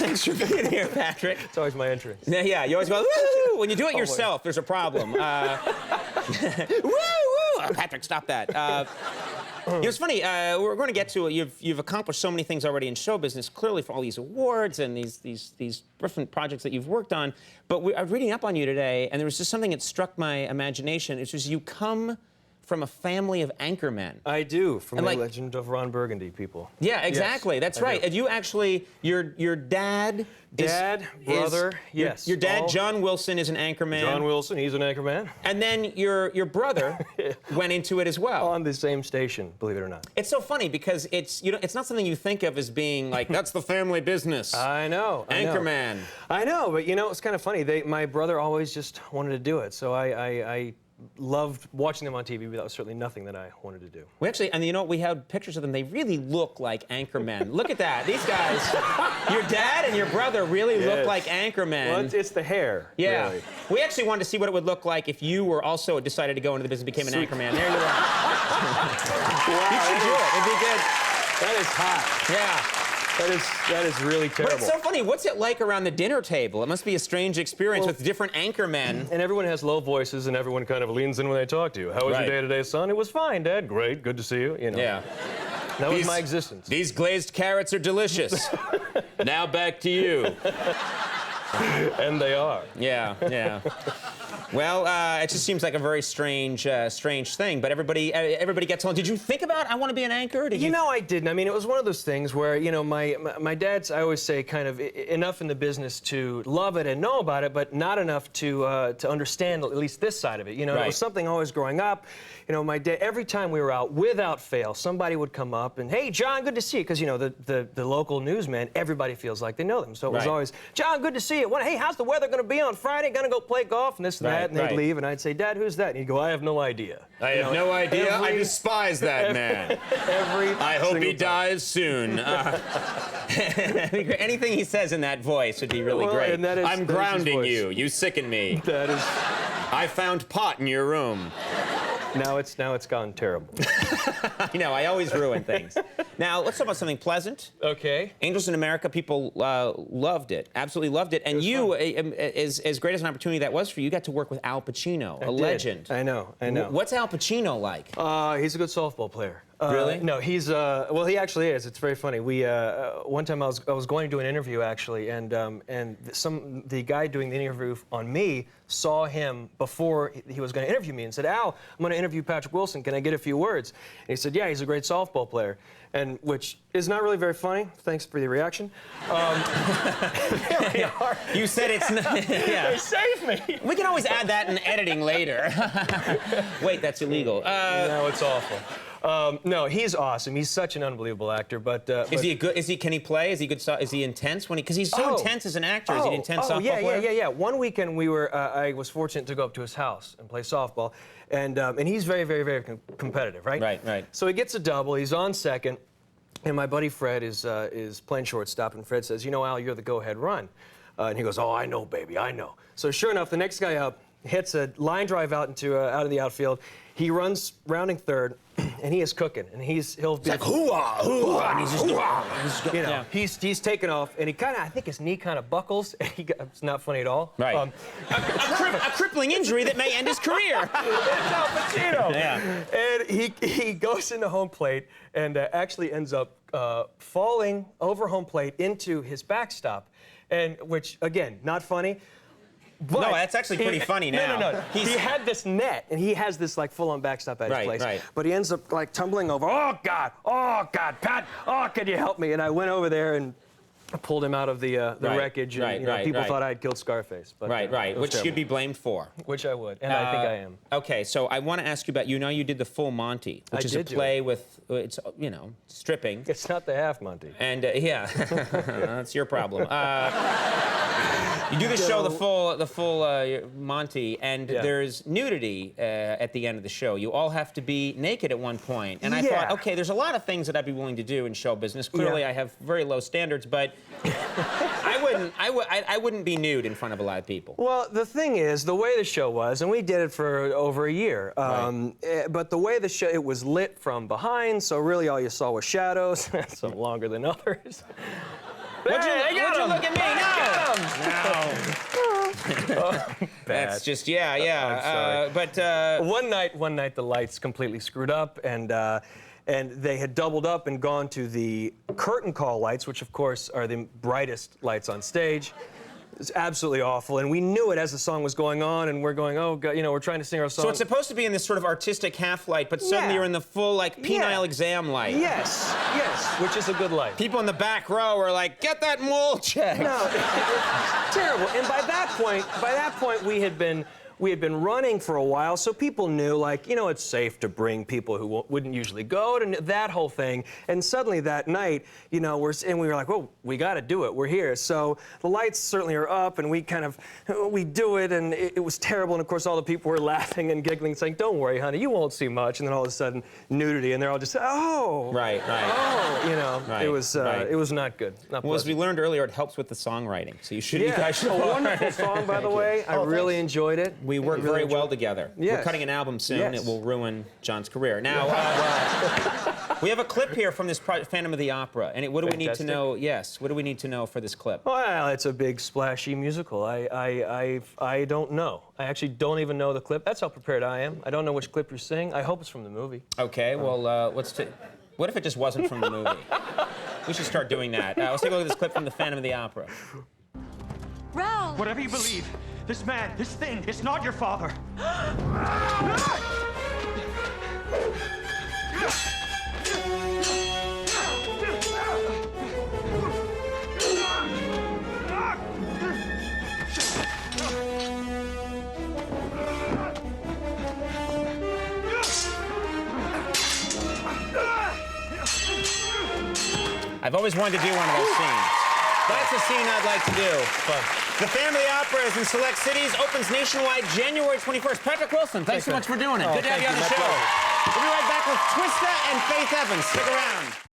Thanks for being here, Patrick. It's always my entrance. Yeah, you always go, woo! When you do it yourself, there's a problem. Woo, woo! Patrick, stop that. It's funny, we're going to get to it. You've accomplished so many things already in show business, clearly for all these awards and these different projects that you've worked on. But I was reading up on you today, and there was just something that struck my imagination. It's just you come from a family of anchormen. I do, from the Legend of Ron Burgundy people. Yeah, exactly. Yes, that's right. do. And you actually, your dad, brother, yes. Your dad, John Wilson, is an anchorman. John Wilson, he's an anchorman. And then your brother went into it as well. On the same station, believe it or not. It's so funny because it's not something you think of as being like, that's the family business. I know. Anchorman. I know, but it's kind of funny. My brother always just wanted to do it, so I loved watching them on TV, but that was certainly nothing that I wanted to do. We actually, and we had pictures of them. They really look like anchormen. Look at that. These guys, your dad and your brother really look like anchormen. Well, it's the hair. Yeah. Really. We actually wanted to see what it would look like if you were also decided to go into the business and became an anchorman. There you are. Wow. You should do it. It'd be good. That is hot. Yeah. That is really terrible. But it's so funny. What's it like around the dinner table? It must be a strange experience with different anchormen. And everyone has low voices, and everyone kind of leans in when they talk to you. How was your day today, son? It was fine, Dad. Great. Good to see you. Yeah. That was my existence. These glazed carrots are delicious. Now back to you. And they are. Yeah, yeah. Well, it just seems like a very strange thing. But everybody gets on. Did you think about I want to be an anchor? I didn't. I mean, it was one of those things where my dad's, I always say, kind of enough in the business to love it and know about it, but not enough to understand at least this side of it. It was something always growing up. My dad, every time we were out, without fail, somebody would come up and, hey, John, good to see you, because the local newsman, everybody feels like they know them. So it was always, John, good to see you. Hey, how's the weather going to be on Friday? Going to go play golf and this and that. And they'd leave, and I'd say, Dad, who's that? And he'd go, I have no idea. I have no idea. I despise that man. I hope he dies soon. Anything he says in that voice would be really great. And I'm grounding you. You sicken me. That is. I found pot in your room. Now it's gone terrible. I always ruin things. Now, let's talk about something pleasant. Okay. Angels in America, people loved it, absolutely loved it. And you, as great as an opportunity that was for you, you got to work with Al Pacino, a legend. I know. What's Al Pacino like? He's a good softball player. Really? No, he's well, he actually is. It's very funny. We one time I was going to do an interview actually, and the guy doing the interview on me saw him before he was going to interview me and said, Al, I'm going to interview Patrick Wilson. Can I get a few words? And he said, yeah, he's a great softball player, and which is not really very funny. Thanks for the reaction. You said it's not. Yeah. They saved me. We can always add that in editing later. Wait, that's illegal. No, it's awful. No, he's awesome. He's such an unbelievable actor. But is he good? Can he play? Is he good? Is he intense when he? Because he's so intense as an actor. Is he an intense softball player? Yeah. One weekend we were. I was fortunate to go up to his house and play softball, and he's very, very, very competitive, right? Right. So he gets a double. He's on second, and my buddy Fred is playing shortstop, and Fred says, Al, you're the go-ahead run, and he goes, oh, I know, baby, I know. So sure enough, the next guy up hits a line drive out of the outfield. He runs rounding third, and he is cooking, and he'll be like hoo-ah, hoo-ah, and he's just hoo-ah. He's taken off, and he I think his knee kind of buckles, and it's not funny at all. Right. A crippling injury that may end his career. It's Al Pacino. Yeah. And he goes into home plate and actually ends up falling over home plate into his backstop, and which again not funny. But no, that's actually pretty funny now. No. He had this net, and he has this full-on backstop at his place. Right. But he ends up tumbling over. Oh God, Pat, can you help me? And I went over there and pulled him out of the wreckage. And, people thought I had killed Scarface. But, right. Which you'd be blamed for. Which I would, and I think I am. Okay, so I want to ask you about you did the full Monty, which is a play with stripping. It's not the half Monty. And that's your problem. You do the show, the full Monty, and there's nudity at the end of the show. You all have to be naked at one point. And I thought, okay, there's a lot of things that I'd be willing to do in show business. Clearly, I have very low standards, but I wouldn't be nude in front of a lot of people. Well, the thing is, the way the show was, and we did it for over a year, but the way the show, it was lit from behind, so really all you saw was shadows, some longer than others. Would you him. look at me? No. That's just, yeah. But one night the lights completely screwed up, and they had doubled up and gone to the curtain call lights, which of course are the brightest lights on stage. It's absolutely awful, and we knew it as the song was going on, and we're going, oh, God, we're trying to sing our song. So it's supposed to be in this sort of artistic half light, but suddenly you're in the full, like, penile exam light. Yes, which is a good light. People in the back row are like, get that mole checked. No, it's terrible. And by that point, we had been running for a while, so people knew, like, it's safe to bring people who wouldn't usually go to that whole thing. And suddenly that night, we were like, well, we got to do it. We're here. So the lights certainly are up, and we do it, and it was terrible. And of course, all the people were laughing and giggling, saying, "Don't worry, honey, you won't see much." And then all of a sudden, nudity, and they're all just, oh, right. Oh, it was not good. Well, as we learned earlier, it helps with the songwriting. So you guys should. A wonderful song, by the way. I really enjoyed it. We work very well together. Yes. We're cutting an album soon. Yes. It will ruin John's career. Now, we have a clip here from this Phantom of the Opera. And what do we need to know? Yes, what do we need to know for this clip? Well, it's a big, splashy musical. I don't know. I actually don't even know the clip. That's how prepared I am. I don't know which clip you're seeing. I hope it's from the movie. Okay, well, what if it just wasn't from the movie? We should start doing that. Let's take a look at this clip from the Phantom of the Opera. Ralph! Whatever you believe, this man, this thing, it's not your father. I've always wanted to do one of those scenes. That's a scene I'd like to do. The Phantom of the Opera is in select cities, opens nationwide January 21st. Patrick Wilson, thanks so much for doing it. Good to have you on the show. We'll be right back with Twista and Faith Evans. Stick around.